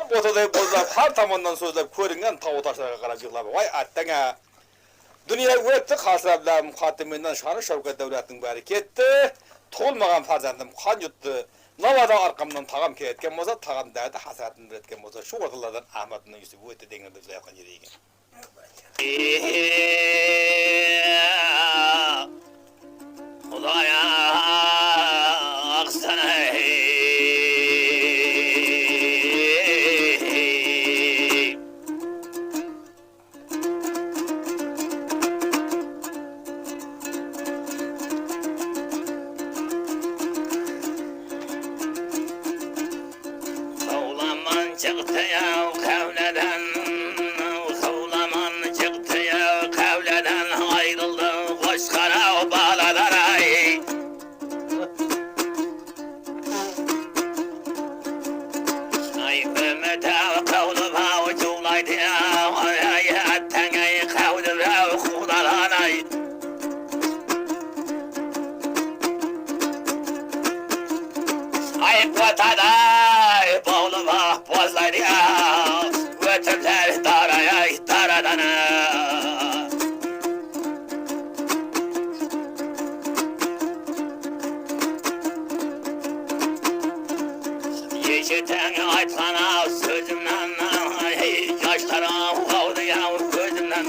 Tap ortaday bozlap, har tomondan so'zlab ko'ringan tog' toshlarga qarab yig'lab, voy attanga. Dunyo o'tdi, hasrablar muqaddimidan shon shavkat davlatning bari ketdi. Tug'ilmagan farzandim qon yutdi. Navada arqamdan tag'am ketgan bo'lsa, tag'am dadi hasratini biletgan bo'lsa, shu o'rtalardan Ahmadning yuzi o'tdi degan deb aytgan yeri ekan. Xudoya aqsana çıktı ya kavleden, Havlaman çıktı ya kavleden, ayrıldı koşkara bağladan ay. Ay ümmete kavlu bağı çuğlaydı ya, ay attengay kavlu bağı kudalan ay. Ay kutaday bağlı bağı bozlaydı ya, götürler daraya daradana. Yeşilten aytana sözümden, yaşlarım oldu ya gözümden.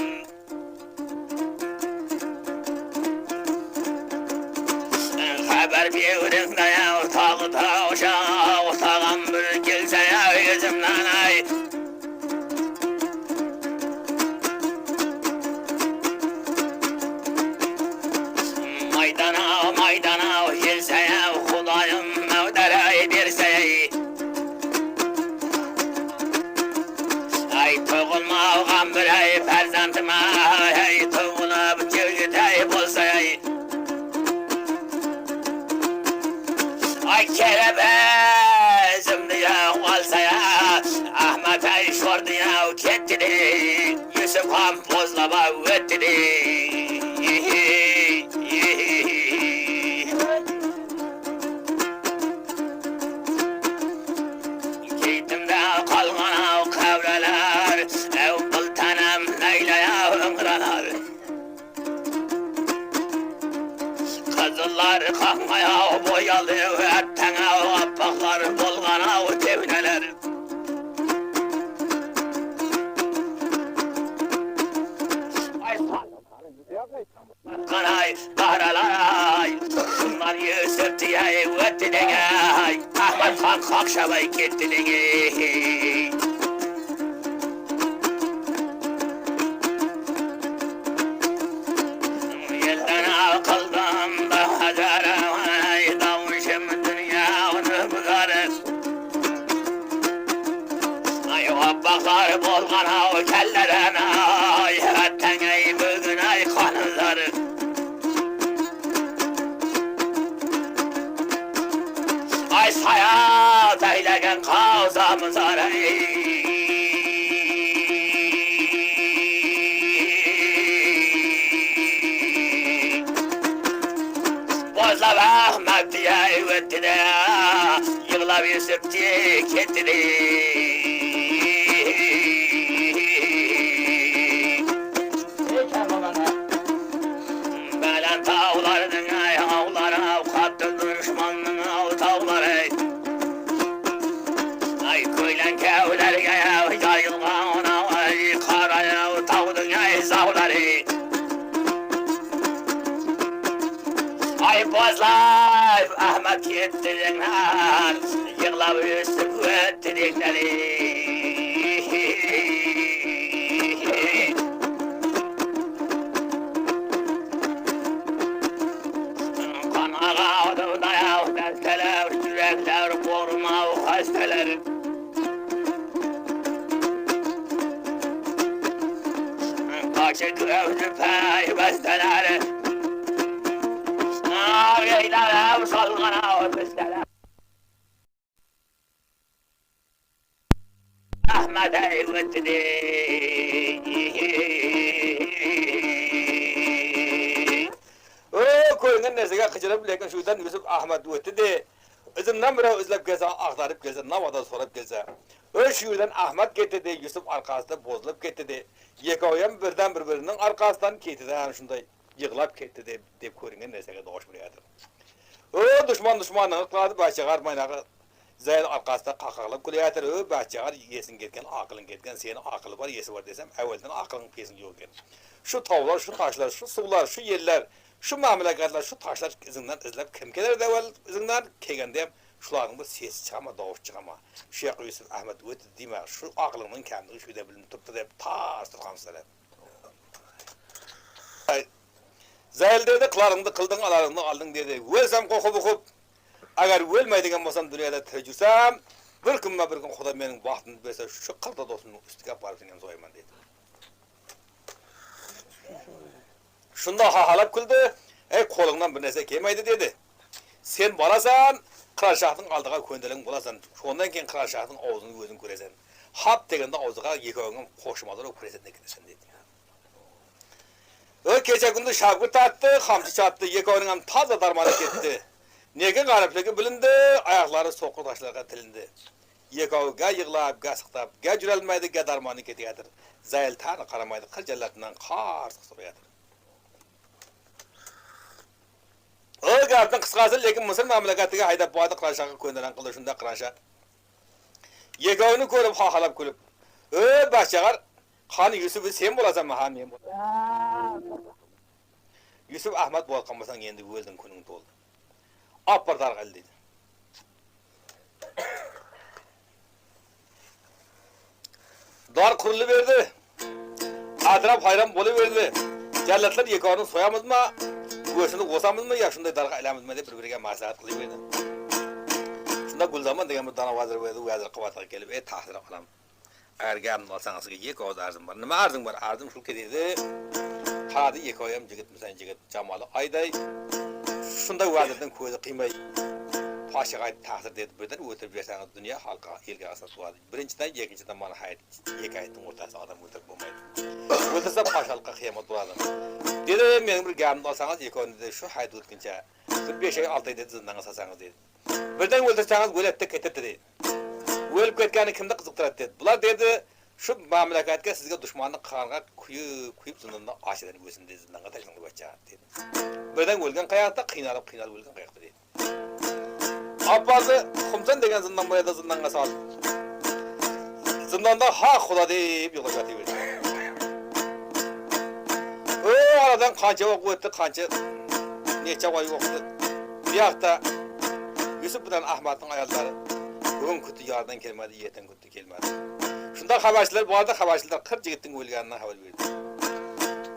Haber verin de ya tağı tavşa, tağım bir gelse ya yüzümden ay. Maydana maydana gelse ya Hudayım mevdere birse. Ay tuğulmağam bir ay ferzantime, ay tuğulup cevgitey bulsa ay. Ay kerebezim diye olsa ya, Ahmet ay şordu ya ketti de, Yusuf ham bozlaba öttü de. Gittimde kalgana kavralar, ev bultanam Leyla'ya ıngıralar. Kızıllar kalkmaya boyalı, ettene apaklar bolgana tevneler. Kanay, kahralar, şunlar Yusuf diye öttü denge, Ahmet Han Kakşabay gitti denge. Yelden akıldan da hazara, davuşum dünyanı bıkarır. Ay vabbaklar bolgana kellerine, ettene bugün ay kanızları. Ay sayat eylegen kazamız arayı. Bozla Ahmet diye öttü de, yığla bir Yusuf diye ketti de. Belen tağlarının ay ağlara, kattı düşmanının av tağları. Ay köylen kevlerge yayılgan ay karaya tağdın ay zavları. Ay bozlar Ahmet gitti denler, yığla bir Yusuf öttü denleri. Ağadı dayağı dertler, yürekler koruma hastalar. Kaşı gözü pey besteler, ağrıylar salgana besteler. Ahmet eyvetti koyungan nersege kıçırıp lekin şuradan Yusuf Ahmet öttü de Özümden biri özlep gelse, aktarıp gelse, navada sorup gelse. Öş yürden Ahmet getirdi, Yusuf arkasında bozulup getirdi. Yekoyam birden birbirinin arkasından ketidi, yani şunday yığılap ketidi deyip koyringen nesege doğuş buraya. O düşmanını kıladı, başçagar maynağı Zeyl arkasında kakaklıp kuleyatır, o başçagar yesin getken, akılın getken, senin akıllı var, yesi var desem, evvelden akılın kesin yok gen. Şu tavlar, şu taşlar, şu sular, şu yerler, şu mamlakatlar, şu taşlar izinden izlep kim gelir de evvel izinden kegendem, şuların bu sesi çıkama, doğuş çıkama. Şeyh Yusuf Ahmet ötü deme, şu aklının kendini şu da bilin tuttu deyip taş tutkamsılar. Zeyl dedi, kılarındı, kıldın, alarındı, aldın dedi. Ölsem kokup okup, agar ölmeydiğen olsam dünyada tecrüsem, bir gün Xuda menin vaxtını verse şu kılda dostunu üstüge barıp senen zoyman dedi. Şunda hahalap kıldı, kolundan bir nese kelmeydi dedi. Sen barasan, Kıraşahtın aldığa köndelin bulasan, ondan keyin Kıraşahtın ağzını gözün köresen. Hap degende ağzıga yekoğunun koşmaları köresen de gidersen dedi. O gece gündüz şapkı tattı, hamçı çattı, yekoğunun taza darmanı gitti. Nege garipligi bilindi, ayakları soğuk taşlarga tilindi. Yekoğu ga yığılap, ga sıktap, ga jürelmeydi, ga darmanı ketiyadır. Zayıl tanı qaramaydı, qır jallatından qarsıq soruyadır. O gapdan qısqası, lekin Mısır mamlakatiga haydap boğadı Qıraşağı könderen qılışında Qıraşa. Yekoğunu görüp hahalap kulüp. O başçagar, Xan Yusuf'u sen bolasan mı, han men bolasan? Yusuf Ahmet bolqanmasan endi özün kunun toldu. Appar tarqal dedi. Dar kurulu verdi. Atraf hayran boluverdi. Jallatlar yekoğunu soyamız mı? Göğsünü qo'samiz mı, ya shunday darqa ilamizmi deb bir-biriga maslahat qilaverdi. Shunda Gulzamon degan bir dona vazir bo'ldi, vazir quvvatga kelib, tahsil qilam. Agar gapni olsangiz, yeko'z arzim bor. Nima arzing bor? Arzim shulki dedi. Qadi yeko'yam jigitmisan, jigit jamoli ayday. Shunda vazirdan ko'zi qiymay Paşaga tahsil dedi, birden o'tirib bersangiz dunyo xalqi elga asos bo'ladi. Birinchidan, ikkinchidan mana hayot, ikki hayotning o'rtasida odam o'tirib bo'lmaydi. O'tirsa paşalıqqa qiyomat bo'ladi. Dedi, mening bir gapimni olsangiz, yeko'ni dedi, shu hayot o'tguncha bir 5 oy 6 oy dedi zindonga solsangiz dedi. Birdan o'ldirsangiz o'libdi ketadi dedi. O'lib ketgani kimni qiziqtiradi dedi. Bular dedi, shu mamlakatga sizga dushmanlik qilganga kuyib zindonda oshidan o'sin dedi, zindonga tashlanib o'tcha dedi. Birdan o'lgan qayoqda qiynalib o'lgan qayoqda dedi. Abbası Xumsan degan zindan boyada zindonga soldi. Zindonda ha Xudo deb yo'q yotaverdi. O aradan qancha vaqt o'tdi, qancha necha oy o'tdi. Bu yoqda Yusuf bilan Ahmadning ayollari bugun kutti yordan kelmadi, yetin kutti kelmadi. Shunda xabarchilar bordi, xabarchilar 40 yigitning o'lganidan xabar berdi.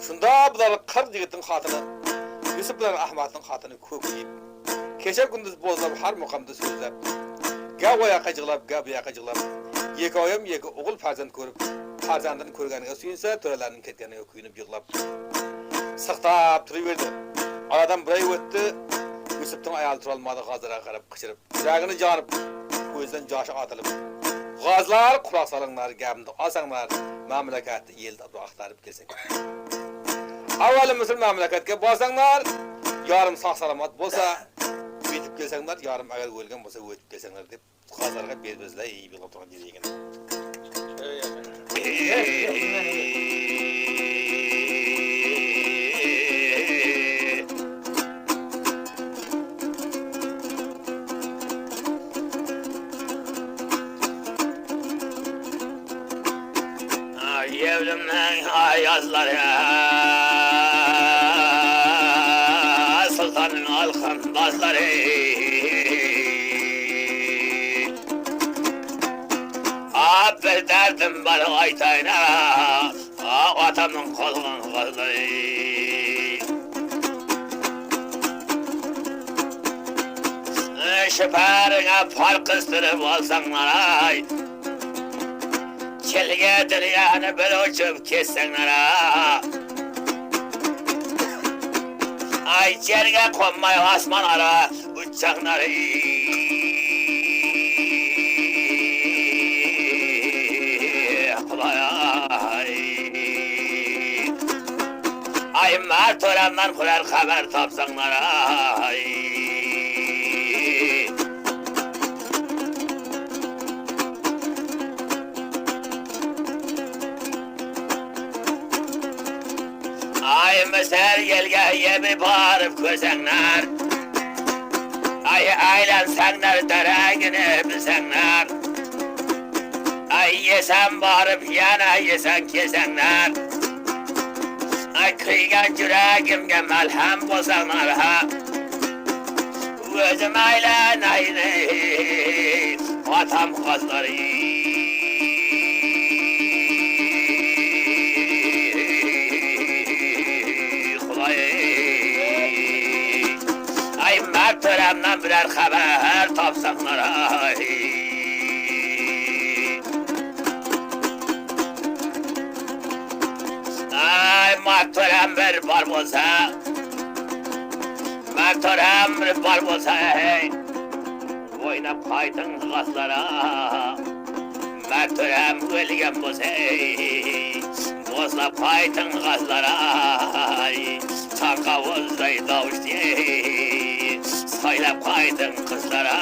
Shunda bular 40 yigitning xotini Yusuf bilan Ahmadning xotini ko'kiyib kecha kunduz bozlab har muqamda so'zlab, ga oyoqqa jig'lab, ga bu yoqqa jig'lab, yekoyam yeki o'g'il farzand ko'rib, farzandini ko'rganiga suyunsa, to'ralarning ketganiga kuyunib yig'lab, sirtab turaverdi. Aradan bir oy o'tdi, Yusufning ayoli turolmadi, g'aziraga qarab qichirib, yuragini jorib, ko'zidan yoshi otilib, g'azlar quloq solinglar, gapimni olsanglar, mamlakatni elda axtarib kelsak. Avvalo Misr mamlakatga borsanglar, yarım sağ salamat bo'lsa, yetib kelsanglar, yarım agar o'lgan bo'lsa, o'tib kelsanglar deb qazarga berbizlar iyi bilib turgan dedi ekan. Yevlimden ayazları Sultanın alkan bazları bir derdim var aytayna Atamın kolun kızları Şüperine fark ıstırıp olsanlar ay Çelge dünyanı bir uçup kessenler Ay cerge konmay asmanlara uçacaklar Ay mert olanlar kurar haber tapsanlar ay Ay meser yelge yebi barıp közenler. Ay aylansanlar deragini bilsenler. Ay yesen barıp yana yesen kesenler. Ay kıygan yüreğimge melhem bozanlar ha. Özüm aylan aynı atam kazları. Ay mertöremden birer haber tapsanlar ay. Ay mertörem bir bar bolsa, mertörem bir bar bolsa hey. Oynap kaydın gazlara, mertörem ölgen bolsa hey. Bozlap kaydın gazlara, Çankavuzday davuştu hey. Saylap kaydın kızlara,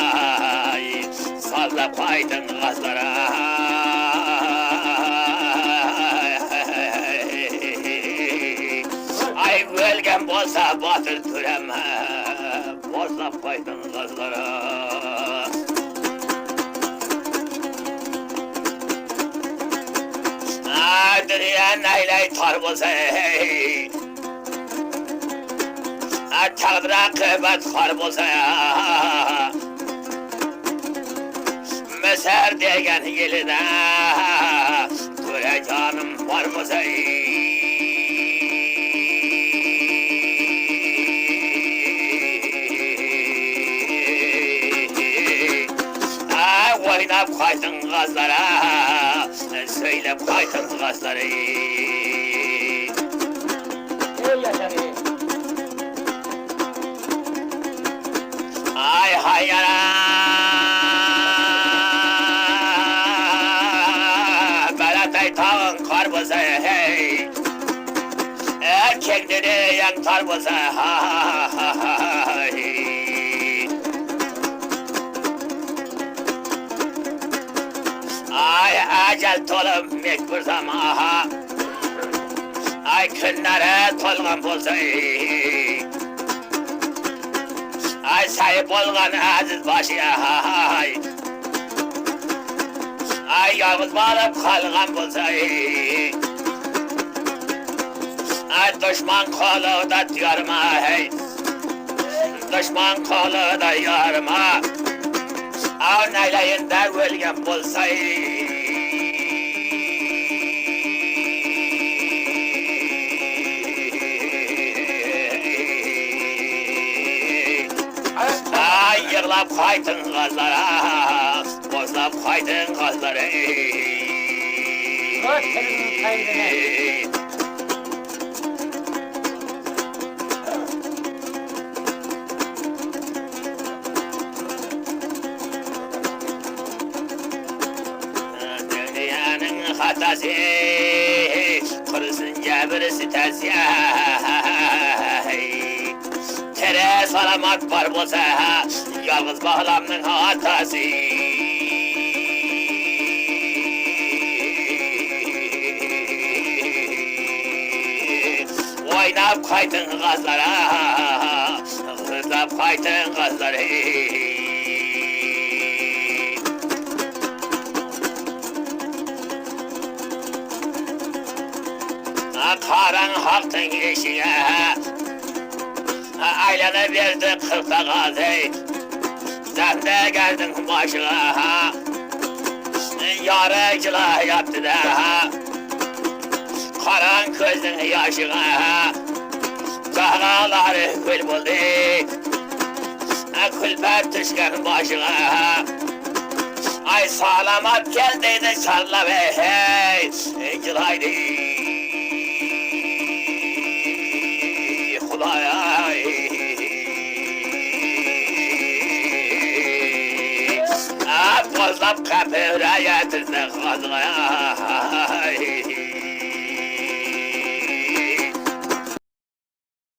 sallap kaydın gazlara. Ay ölgen bolsa batır türeme, bozlap kaydın gazlara. Dünya neyle tar bolsa hey. Çabra kıymet kar bolsa ya. Meser degen yeline Töre canım var mı ey. Oynap kaydın gazlara, söylep kaydın gazları. Ay hayara, belatay tağın karbıza hey. Erkekleri yan tarbıza hay. Ay acel tolum mekbur zama. Ay günlere tolgan bolsa ey. Ay sahip olgan aziz başı ay. Ay yalnız balıp kalgan bolsa ey. Ay düşman kolu da yarma hey. Düşman kolu da yarma. Ay neyleyinde ölgen bolsa ey. Ay yığlap kaydın gazlara, bozlap kaydın gazlara. Dünyanın hatası, kırısın cebir sitesi. Tere salamat var bolsa, yalnız bağlamın hatası. Oynap kaydın gazlara, hızlap kaydın gazlara. Karan halkın eşiğe, aylana verdi kırkta gazi. Sen de geldin başına, yarıcıla yaptı da. Karan gözün yaşına, kahraları kül buldu. Külper düşken başına. Ay salamat geldiydi çarla be hey, yılaydı. Bozlap kapıra yatırdı kazgaya.